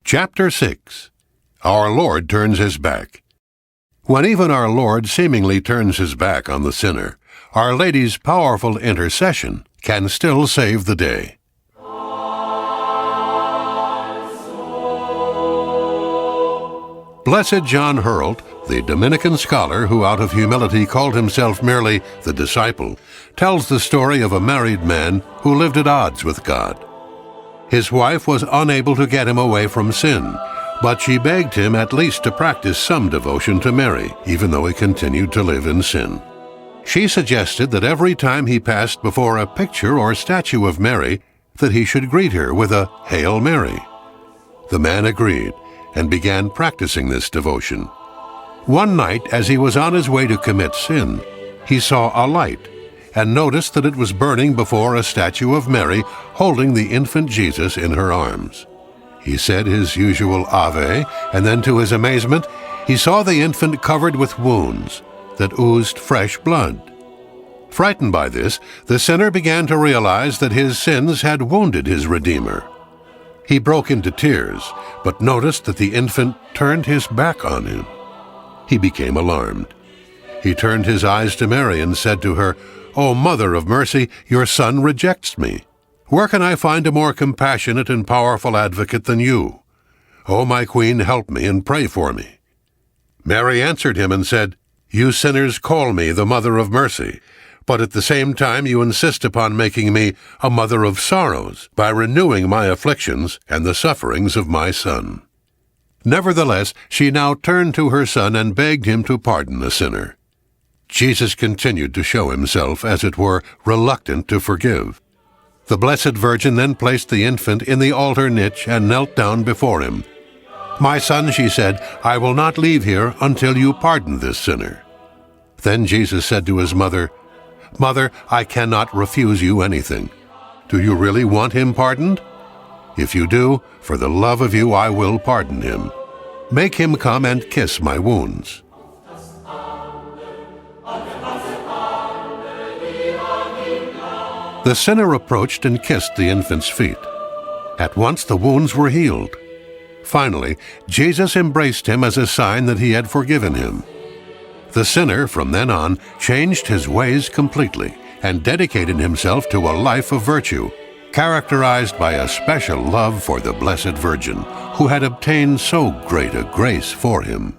Chapter 6. Our Lord Turns His Back. When even our Lord seemingly turns His back on the sinner, Our Lady's powerful intercession can still save the day. Blessed John Hurlt, the Dominican scholar who out of humility called himself merely the disciple, tells the story of a married man who lived at odds with God. His wife was unable to get him away from sin, but she begged him at least to practice some devotion to Mary, even though he continued to live in sin. She suggested that every time he passed before a picture or statue of Mary, that he should greet her with a Hail Mary. The man agreed and began practicing this devotion. One night, as he was on his way to commit sin, he saw a light and noticed that it was burning before a statue of Mary holding the infant Jesus in her arms. He said his usual Ave, and then to his amazement, he saw the infant covered with wounds that oozed fresh blood. Frightened by this, the sinner began to realize that his sins had wounded his Redeemer. He broke into tears, but noticed that the infant turned his back on him. He became alarmed. He turned his eyes to Mary and said to her, "O Mother of Mercy, your son rejects me. Where can I find a more compassionate and powerful advocate than you? O my Queen, help me and pray for me." Mary answered him and said, "You sinners call me the Mother of Mercy, but at the same time you insist upon making me a mother of sorrows by renewing my afflictions and the sufferings of my son." Nevertheless, she now turned to her son and begged him to pardon the sinner. Jesus continued to show himself, as it were, reluctant to forgive. The Blessed Virgin then placed the infant in the altar niche and knelt down before him. "My son," she said, "I will not leave here until you pardon this sinner." Then Jesus said to his mother, "Mother, I cannot refuse you anything. Do you really want him pardoned? If you do, for the love of you I will pardon him. Make him come and kiss my wounds." The sinner approached and kissed the infant's feet. At once the wounds were healed. Finally, Jesus embraced him as a sign that he had forgiven him. The sinner, from then on, changed his ways completely and dedicated himself to a life of virtue, characterized by a special love for the Blessed Virgin, who had obtained so great a grace for him.